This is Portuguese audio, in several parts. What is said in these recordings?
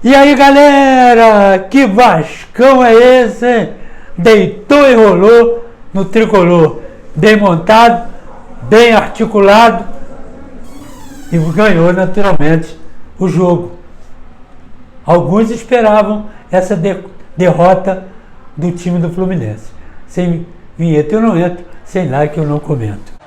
E aí, galera, que Vascão é esse? Deitou e rolou no tricolor, bem montado, bem articulado e ganhou naturalmente o jogo. Alguns esperavam essa derrota do time do Fluminense. Sem vinheta eu não entro, sem like eu não comento.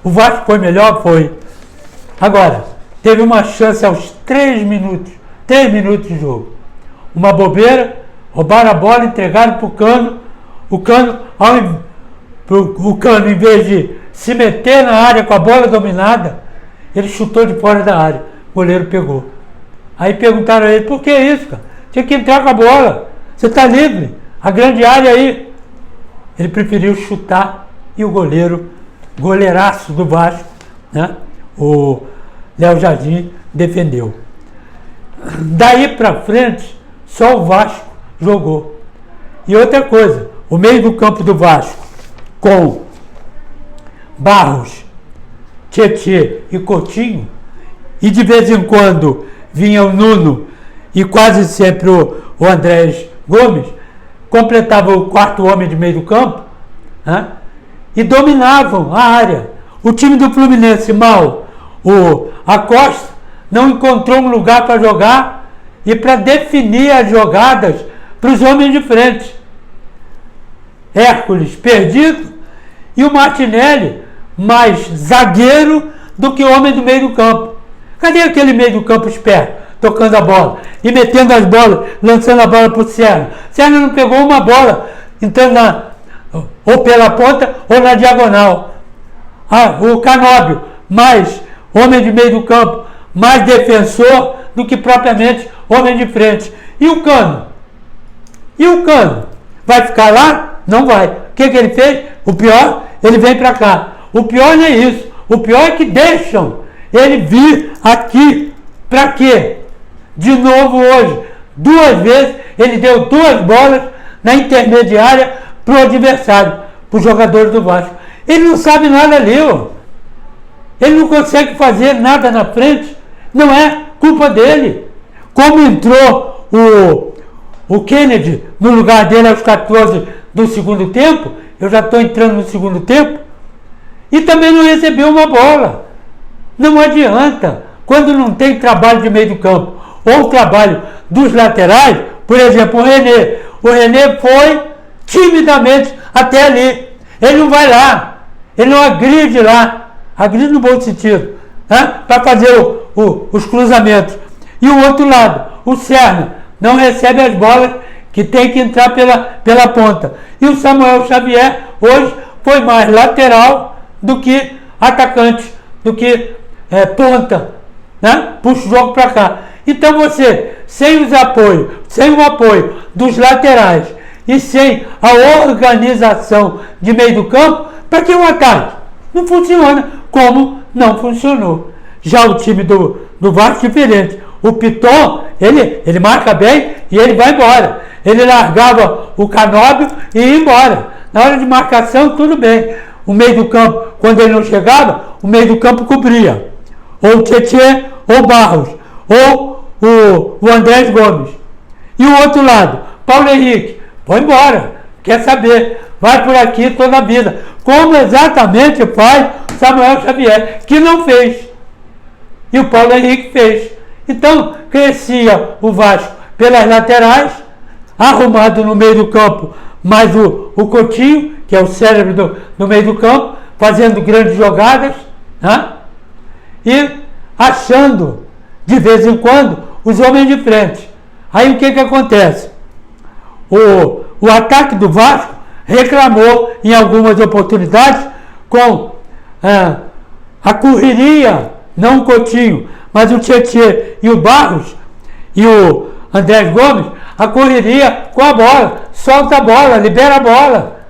O Vasco foi melhor? Foi. Agora, teve uma chance aos 3 minutos de jogo. Uma bobeira, roubaram a bola, entregaram para o Cano. O Cano, em vez de se meter na área com a bola dominada, ele chutou de fora da área. O goleiro pegou. Aí perguntaram a ele, por que isso, cara? Tinha que entrar com a bola. Você está livre. A grande área aí. Ele preferiu chutar e o goleiraço do Vasco, né? O Léo Jardim defendeu. Daí para frente, só o Vasco jogou. E outra coisa, o meio do campo do Vasco, com Barros, Tietê e Coutinho, e de vez em quando vinha o Nuno e quase sempre o Andrés Gomes, completava o quarto homem de meio do campo, né? E dominavam a área. O time do Fluminense mal, a Costa não encontrou um lugar para jogar e para definir as jogadas para os homens de frente. Hércules perdido e o Martinelli mais zagueiro do que homem do meio do campo. Cadê aquele meio do campo esperto, tocando a bola e metendo as bolas, lançando a bola para o Serna? Serna não pegou uma bola entrando ou pela ponta ou na diagonal. O Canóbio, mais homem de meio do campo, mais defensor do que propriamente homem de frente. E o Cano? Vai ficar lá? Não vai. O que ele fez? O pior, ele vem para cá. O pior não é isso. O pior é que deixam ele vir aqui. Para quê? De novo hoje. 2 vezes ele deu 2 bolas na intermediária para o adversário, para os jogadores do Vasco. Ele não sabe nada ali, ó. Ele não consegue fazer nada na frente. Não é culpa dele. Como entrou o Kennedy no lugar dele aos 14 do segundo tempo, eu já estou entrando no segundo tempo, e também não recebeu uma bola. Não adianta, quando não tem trabalho de meio do campo, ou trabalho dos laterais, por exemplo, o René foi timidamente até ali. Ele não vai lá, ele não agride lá, agride no bom sentido, né? Para fazer os cruzamentos. E o outro lado, o Serna, não recebe as bolas que tem que entrar pela ponta. E o Samuel Xavier hoje foi mais lateral do que atacante, do que ponta, né? Puxa o jogo para cá. Então você, sem o apoio dos laterais e sem a organização de meio do campo, para que o ataque? Não funciona, como não funcionou. Já o time do Vasco é diferente. O Piton, ele marca bem e ele vai embora. Ele largava o Canóbio e ia embora. Na hora de marcação, tudo bem. O meio do campo, quando ele não chegava, o meio do campo cobria. Ou o Tietê, ou o Barros, ou o Andrés Gomes. E o outro lado, Paulo Henrique, vai embora, quer saber, vai por aqui toda a vida. Como exatamente faz Samuel Xavier, que não fez. E o Paulo Henrique fez. Então, crescia o Vasco pelas laterais, arrumado no meio do campo, mais o Coutinho, que é o cérebro do meio do campo, fazendo grandes jogadas, né? E achando, de vez em quando, os homens de frente. Aí o que acontece? O ataque do Vasco reclamou em algumas oportunidades com a correria, não o Coutinho, mas o Tietê e o Barros e o Andrés Gomes, a correria com a bola, solta a bola, libera a bola.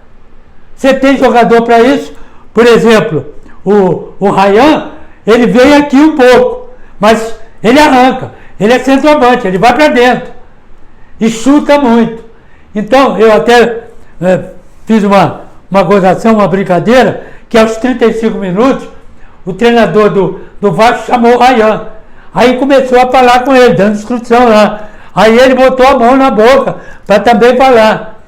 Você tem jogador para isso? Por exemplo, o Ryan, ele veio aqui um pouco, mas ele arranca. Ele é centroavante, ele vai para dentro e chuta muito. Então, eu até fiz uma gozação, uma brincadeira, que aos 35 minutos, o treinador do Vasco chamou o Ryan. Aí começou a falar com ele, dando instrução lá. Aí ele botou a mão na boca para também falar.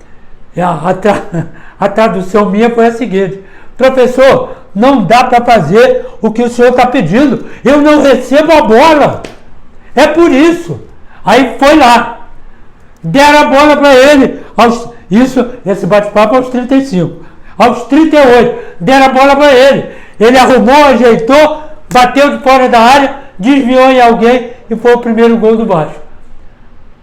E a tradução minha foi a seguinte: professor, não dá para fazer o que o senhor está pedindo. Eu não recebo a bola. É por isso. Aí foi lá. Deram a bola para ele. Esse bate-papo aos 35. Aos 38, deram a bola para ele. Ele arrumou, ajeitou, bateu de fora da área, desviou em alguém e foi o primeiro gol do Vasco.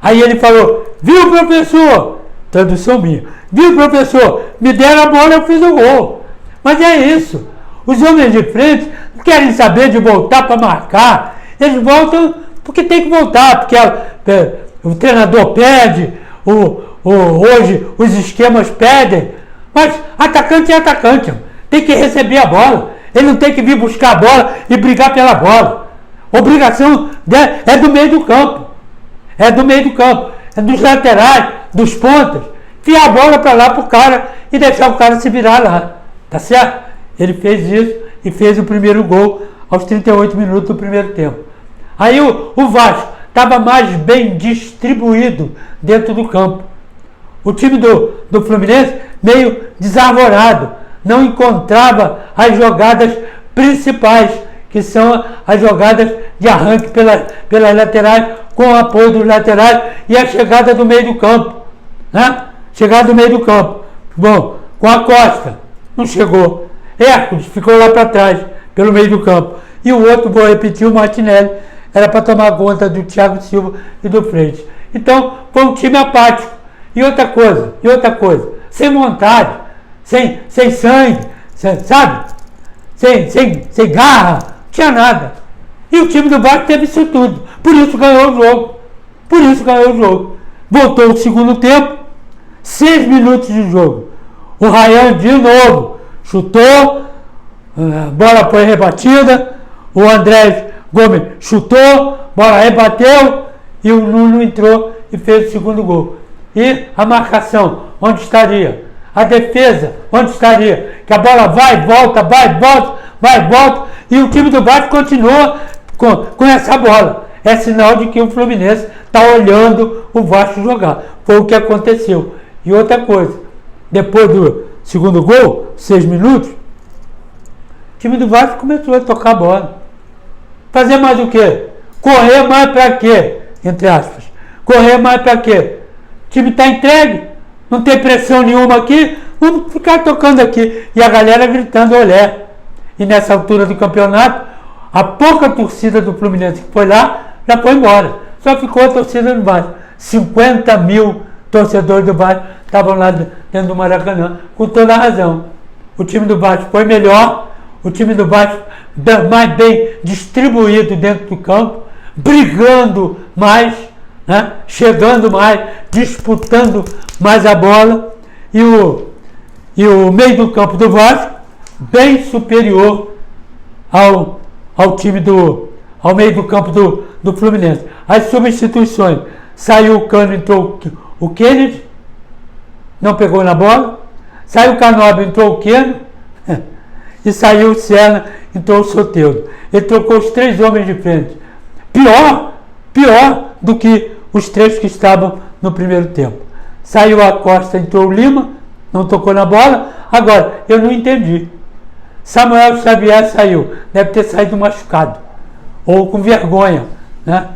Aí ele falou: viu, professor? Tradução minha. Viu, professor? Me deram a bola, eu fiz o gol. Mas é isso. Os homens de frente não querem saber de voltar para marcar. Eles voltam porque tem que voltar, porque o treinador pede, hoje os esquemas pedem. Mas atacante é atacante. Tem que receber a bola. Ele não tem que vir buscar a bola e brigar pela bola. Obrigação é do meio do campo. É do meio do campo. É dos laterais, dos pontas. Enfiar a bola para lá pro cara e deixar o cara se virar lá. Tá certo? Ele fez isso e fez o primeiro gol aos 38 minutos do primeiro tempo. Aí o Vasco estava mais bem distribuído dentro do campo. O time do Fluminense meio desarvorado. Não encontrava as jogadas principais, que são as jogadas de arranque pelas laterais, com o apoio dos laterais e a chegada do meio do campo. Né? Chegada do meio do campo. Bom, com a Costa, não chegou. Hércules ficou lá para trás, pelo meio do campo. E o outro, vou repetir, o Martinelli, era para tomar conta do Thiago Silva e do Freitas. Então, foi um time apático. E outra coisa, sem vontade, sem sangue, sabe? Sem garra, não tinha nada. E o time do Vasco teve isso tudo. Por isso ganhou o jogo. Voltou o segundo tempo, 6 minutos de jogo. O Ryan de novo chutou, a bola foi rebatida, o André Gomes chutou, bola rebateu e o Nuno entrou e fez o segundo gol. E a marcação, onde estaria? A defesa, onde estaria? Que a bola vai, volta, e o time do Vasco continua com essa bola. É sinal de que o Fluminense está olhando o Vasco jogar. Foi o que aconteceu. E outra coisa, depois do segundo gol, 6 minutos, o time do Vasco começou a tocar a bola. Fazer mais o quê? Correr mais para quê? Entre aspas. Correr mais para quê? O time está entregue, não tem pressão nenhuma aqui, vamos ficar tocando aqui. E a galera gritando olé. E nessa altura do campeonato, a pouca torcida do Fluminense que foi lá, já foi embora. Só ficou a torcida do Vasco. 50 mil torcedores do Vasco estavam lá dentro do Maracanã, com toda a razão. O time do Vasco foi melhor, o time do Vasco mais bem distribuído dentro do campo, brigando mais, né? Chegando mais, disputando mais a bola, e o meio do campo do Vasco bem superior ao time ao meio do campo do Fluminense. As substituições: saiu o Cano, entrou o Kennedy, não pegou na bola. Saiu o Canóbio, entrou o Keno. E saiu o Serna, entrou o Soteldo. Ele trocou os 3 homens de frente. Pior do que os 3 que estavam no primeiro tempo. Saiu a Costa, entrou o Lima, não tocou na bola. Agora, eu não entendi. Samuel Xavier saiu, deve ter saído machucado, ou com vergonha, né?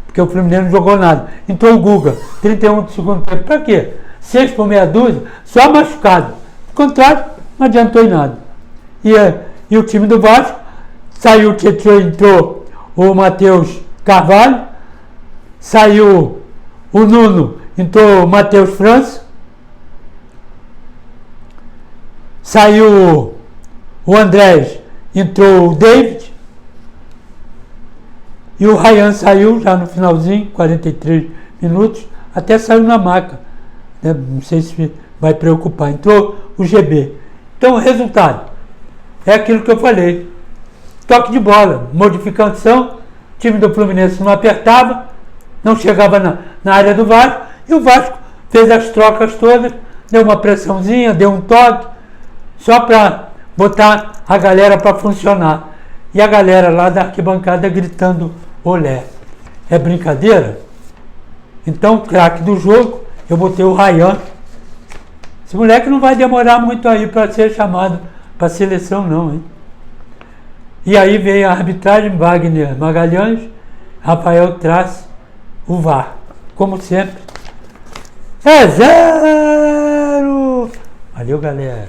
Porque o Fluminense não jogou nada. Entrou o Guga, 31 do segundo tempo. Para quê? 6 por meia dúzia, só machucado. Ao contrário, não adiantou em nada. E o time do Vasco, saiu o Tietchan, entrou o Matheus Carvalho, saiu o Nuno, entrou o Matheus França, saiu o Andrés, entrou o David, e o Ryan saiu já no finalzinho, 43 minutos, até saiu na maca, né? Não sei se vai preocupar. Entrou o GB. Então, o resultado: é aquilo que eu falei. Toque de bola, modificação, o time do Fluminense não apertava, não chegava na área do Vasco, e o Vasco fez as trocas todas, deu uma pressãozinha, deu um toque, só para botar a galera para funcionar. E a galera lá da arquibancada gritando olé. É brincadeira? Então, o craque do jogo, eu botei o Ryan. Esse moleque não vai demorar muito aí para ser chamado para a seleção não, hein? E aí veio a arbitragem, Wagner Magalhães, Rafael traz o VAR. Como sempre. É 0! Valeu, galera.